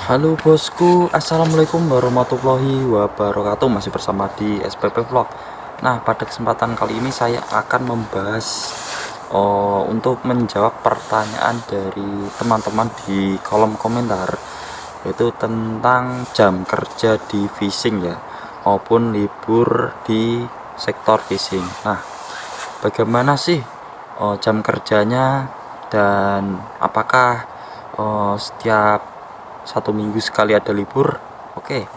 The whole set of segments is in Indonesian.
Halo bosku, assalamualaikum warahmatullahi wabarakatuh. Masih bersama di SPP Vlog. Nah, pada kesempatan kali ini saya akan membahas untuk menjawab pertanyaan dari teman-teman di kolom komentar, yaitu tentang jam kerja di fishing ya, maupun libur di sektor fishing. Nah, bagaimana sih jam kerjanya, dan apakah setiap 1 minggu sekali ada libur? Oke,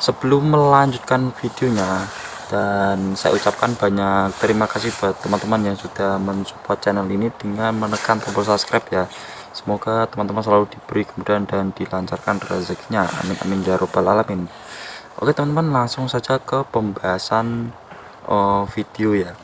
sebelum melanjutkan videonya, dan saya ucapkan banyak terima kasih buat teman-teman yang sudah mensupport channel ini dengan menekan tombol subscribe ya. Semoga teman-teman selalu diberi kemudahan dan dilancarkan rezekinya, amin amin ya robbal alamin. Oke teman-teman, langsung saja ke pembahasan video ya.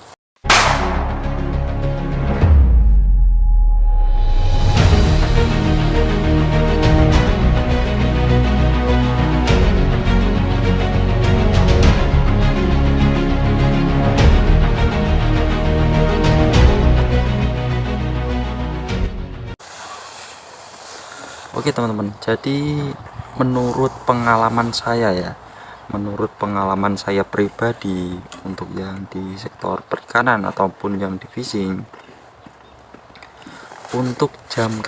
Oke teman-teman, jadi menurut pengalaman saya ya, menurut pengalaman saya pribadi, untuk yang di sektor perikanan ataupun yang di fishing, untuk jam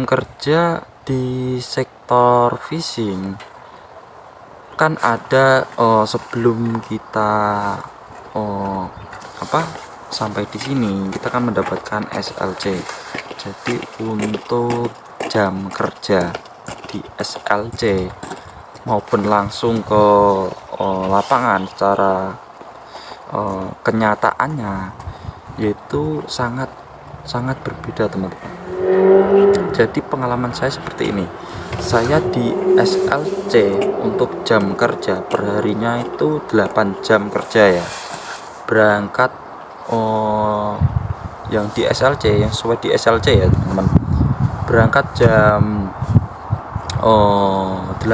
kerja di sektor fishing kan ada, sebelum kita oh, apa sampai di sini kita kan mendapatkan SLC. Jadi untuk jam kerja di SLC maupun langsung ke lapangan secara kenyataannya, yaitu sangat sangat berbeda teman-teman. Jadi pengalaman saya seperti ini. Saya di SLC untuk jam kerja perharinya itu 8 jam kerja ya. Berangkat yang di SLC, yang sesuai di SLC ya teman-teman. Berangkat jam 8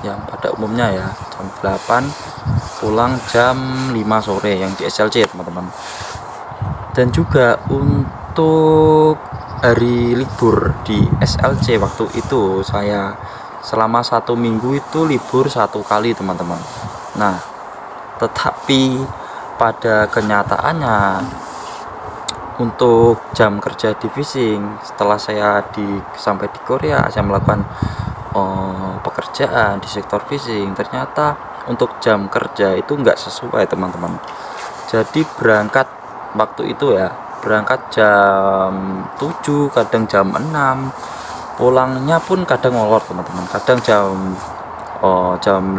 yang pada umumnya ya, jam 8, pulang jam 5 sore yang di SLC ya teman-teman. Dan juga untuk hari libur di SLC waktu itu, saya selama 1 minggu itu libur 1 kali teman-teman. Nah, tetapi pada kenyataannya untuk jam kerja di fishing, setelah saya sampai di Korea, saya melakukan pekerjaan di sektor fishing, ternyata untuk jam kerja itu enggak sesuai teman-teman. Jadi berangkat waktu itu ya, berangkat jam 7, kadang jam 6, pulangnya pun kadang molor teman-teman, kadang jam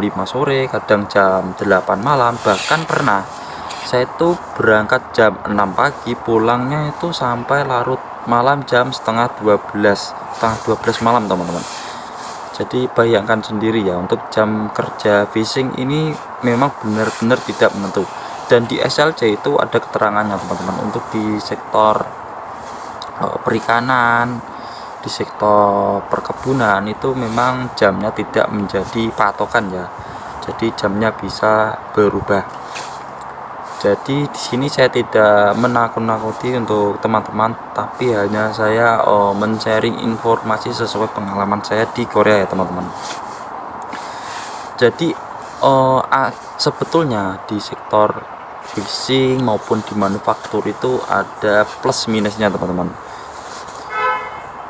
5 sore, kadang jam 8 malam, bahkan pernah saya itu berangkat jam 6 pagi, pulangnya itu sampai larut malam jam setengah 12 malam teman-teman. Jadi bayangkan sendiri ya, untuk jam kerja fishing ini memang benar-benar tidak menentu. Dan di SLC itu ada keterangannya teman-teman, untuk di sektor perikanan, di sektor perkebunan itu memang jamnya tidak menjadi patokan ya. Jadi jamnya bisa berubah. Jadi di sini saya tidak menakut-nakuti untuk teman-teman, tapi hanya saya men-sharing informasi sesuai pengalaman saya di Korea ya teman-teman. Jadi sebetulnya di sektor fishing maupun di manufaktur itu ada plus minusnya teman-teman.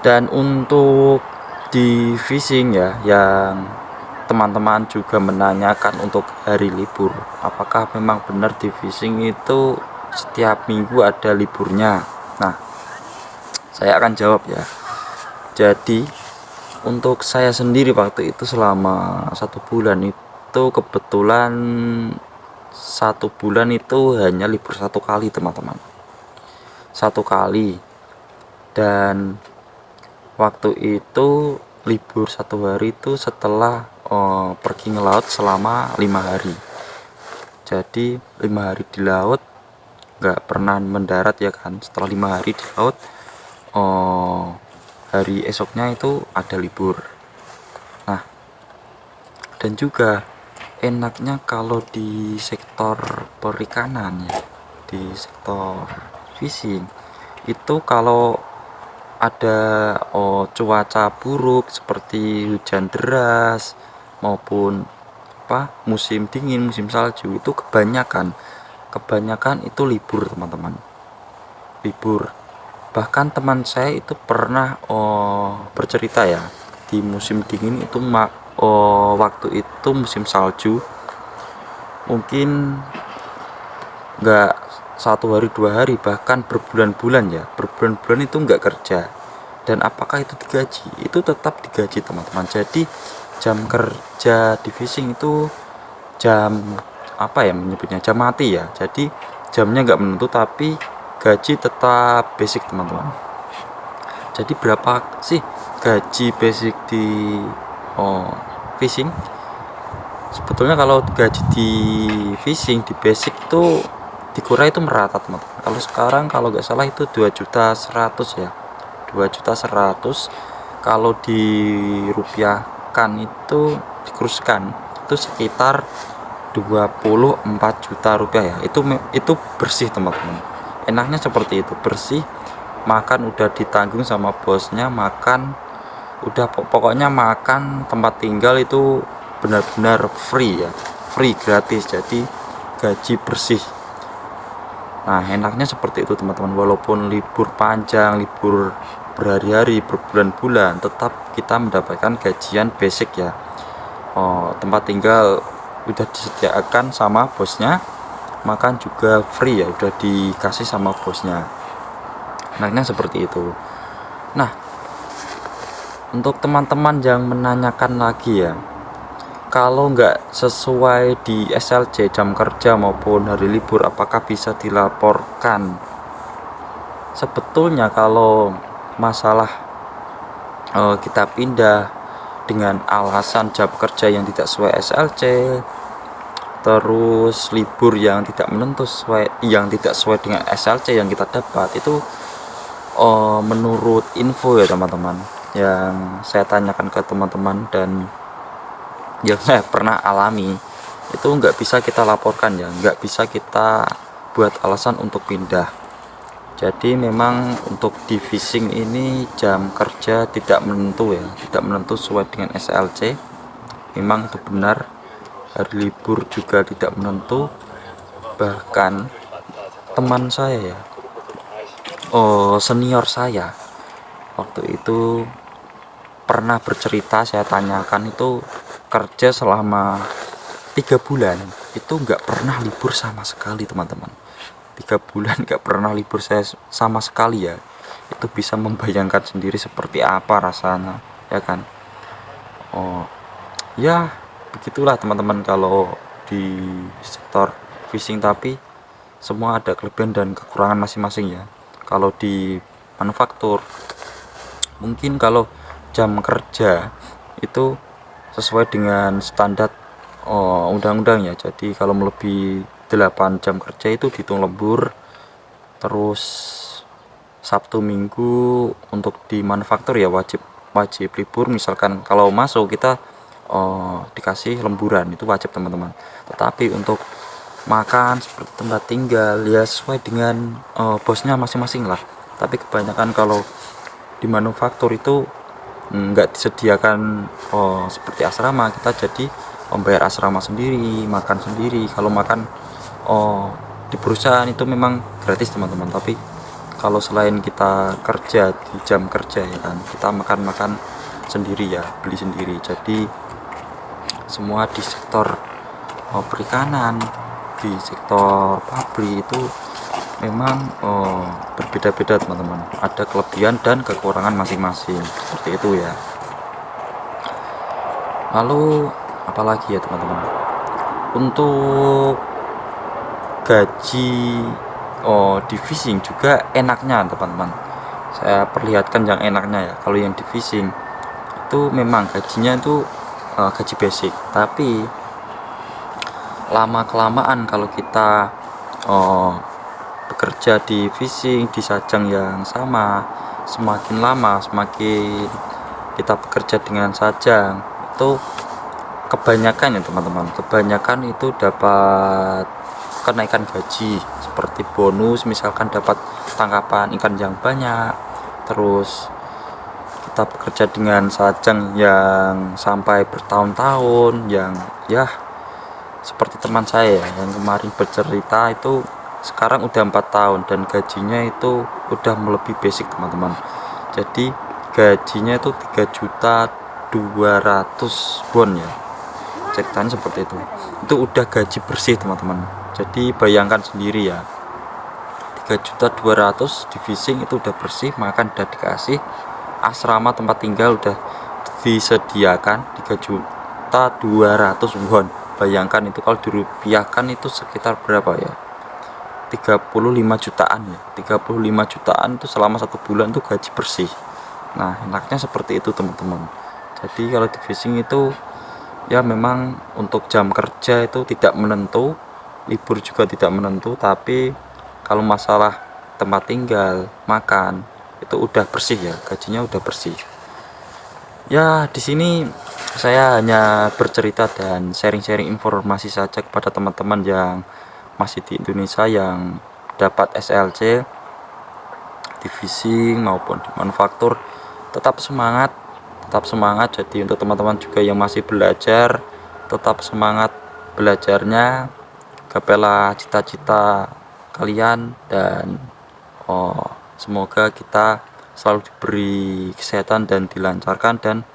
Dan untuk di fishing ya, yang teman-teman juga menanyakan untuk hari libur, apakah memang benar di fishing itu setiap minggu ada liburnya? Nah, saya akan jawab ya. Jadi untuk saya sendiri waktu itu selama 1 bulan itu, kebetulan 1 bulan itu hanya libur 1 kali teman-teman, 1 kali. Dan waktu itu libur 1 hari itu setelah pergi ngelaut selama 5 hari. Jadi 5 hari di laut, nggak pernah mendarat ya kan. Setelah 5 hari di laut, hari esoknya itu ada libur. Nah, dan juga enaknya kalau di sektor perikanan ya, di sektor fishing itu, kalau ada cuaca buruk seperti hujan deras maupun musim dingin, musim salju, itu kebanyakan itu libur teman-teman, libur. Bahkan teman saya itu pernah bercerita ya, di musim dingin itu waktu itu musim salju, mungkin nggak 1 hari 2 hari, bahkan berbulan-bulan ya, berbulan-bulan itu nggak kerja. Dan apakah itu digaji? Itu tetap digaji teman-teman. Jadi jam kerja di fishing itu jam menyebutnya jam mati ya, jadi jamnya nggak menentu tapi gaji tetap basic teman-teman. Jadi berapa sih gaji basic di fishing? Sebetulnya kalau gaji di fishing di basic itu dikurai itu merata teman-teman. Kalau sekarang kalau nggak salah itu 2.100.000 ya, 2.100.000. Kalau dirupiahkan itu dikuruskan itu sekitar 24 juta rupiah ya. Itu bersih teman-teman. Enaknya seperti itu, bersih, makan udah ditanggung sama bosnya, makan udah pokoknya makan, tempat tinggal itu benar-benar free ya, free, gratis. Jadi gaji bersih. Nah, enaknya seperti itu teman-teman. Walaupun libur panjang, libur berhari-hari, berbulan-bulan, tetap kita mendapatkan gajian basic ya. Tempat tinggal udah disediakan sama bosnya, makan juga free ya, udah dikasih sama bosnya. Enaknya seperti itu. Nah, untuk teman-teman yang menanyakan lagi ya, kalau nggak sesuai di SLC jam kerja maupun hari libur, apakah bisa dilaporkan? Sebetulnya kalau masalah kita pindah dengan alasan jam kerja yang tidak sesuai SLC, terus libur yang tidak menentu yang tidak sesuai dengan SLC yang kita dapat, itu menurut info ya teman-teman, yang saya tanyakan ke teman-teman dan yang saya pernah alami, itu nggak bisa kita laporkan ya, nggak bisa kita buat alasan untuk pindah. Jadi memang untuk di fishing ini jam kerja tidak menentu ya, tidak menentu sesuai dengan SLC, memang itu benar. Hari libur juga tidak menentu. Bahkan teman saya ya, senior saya waktu itu pernah bercerita, saya tanyakan, itu kerja selama 3 bulan itu nggak pernah libur sama sekali teman-teman. 3 bulan nggak pernah libur saya sama sekali ya. Itu bisa membayangkan sendiri seperti apa rasanya ya kan. Ya begitulah teman-teman kalau di sektor fishing, tapi semua ada kelebihan dan kekurangan masing-masing ya. Kalau di manufaktur mungkin kalau jam kerja itu sesuai dengan standar undang-undang ya. Jadi kalau melebihi 8 jam kerja itu dihitung lembur. Terus Sabtu Minggu untuk di manufaktur ya wajib libur. Misalkan kalau masuk kita dikasih lemburan, itu wajib teman-teman. Tetapi untuk makan seperti tempat tinggal ya sesuai dengan bosnya masing-masing lah. Tapi kebanyakan kalau di manufaktur itu nggak disediakan seperti asrama, kita jadi membayar asrama sendiri, makan sendiri. Kalau makan di perusahaan itu memang gratis teman-teman, tapi kalau selain kita kerja di jam kerja ya kan, kita makan sendiri ya, beli sendiri. Jadi semua di sektor perikanan, di sektor pabrik itu memang berbeda-beda teman-teman, ada kelebihan dan kekurangan masing-masing, seperti itu ya. Lalu apalagi ya teman-teman, untuk gaji di fishing juga enaknya teman-teman, saya perlihatkan yang enaknya ya. Kalau yang di fishing itu memang gajinya itu gaji basic, tapi lama kelamaan kalau kita bekerja di fishing di sajang yang sama, semakin lama semakin kita bekerja dengan sajang itu kebanyakan ya teman-teman, kebanyakan itu dapat kenaikan gaji seperti bonus, misalkan dapat tangkapan ikan yang banyak, terus kita bekerja dengan sajang yang sampai bertahun-tahun, yang ya seperti teman saya yang kemarin bercerita itu sekarang udah 4 tahun dan gajinya itu udah melebihi basic teman-teman. Jadi gajinya itu 3.200.000 won ya, ceritanya seperti itu udah gaji bersih teman-teman. Jadi bayangkan sendiri ya, 3.200.000 di Vising itu udah bersih, makan udah dikasih, asrama tempat tinggal udah disediakan, 3.200.000 won. Bayangkan itu kalau dirupiahkan itu sekitar berapa ya, 35 jutaan ya, 35 jutaan itu selama 1 bulan itu gaji bersih. Nah enaknya seperti itu teman-teman. Jadi kalau di Vising itu ya memang untuk jam kerja itu tidak menentu, libur juga tidak menentu, tapi kalau masalah tempat tinggal, makan itu udah bersih ya, gajinya udah bersih. Ya di sini saya hanya bercerita dan sharing-sharing informasi saja kepada teman-teman yang masih di Indonesia yang dapat SLC di Vising maupun di manufaktur. Tetap semangat, tetap semangat. Jadi untuk teman-teman juga yang masih belajar, tetap semangat belajarnya, gapailah cita-cita kalian, dan semoga kita selalu diberi kesehatan dan dilancarkan dan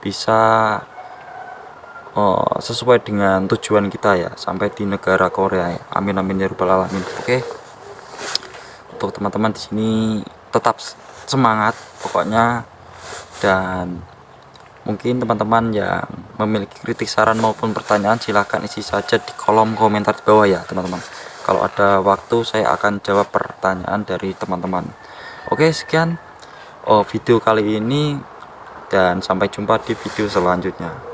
bisa sesuai dengan tujuan kita ya, sampai di negara Korea ya. Amin amin ya rabbal alamin. Oke. Untuk teman-teman di sini tetap semangat pokoknya, dan mungkin teman-teman yang memiliki kritik, saran maupun pertanyaan silahkan isi saja di kolom komentar di bawah ya teman-teman. Kalau ada waktu saya akan jawab pertanyaan dari teman-teman. Oke, sekian video kali ini dan sampai jumpa di video selanjutnya.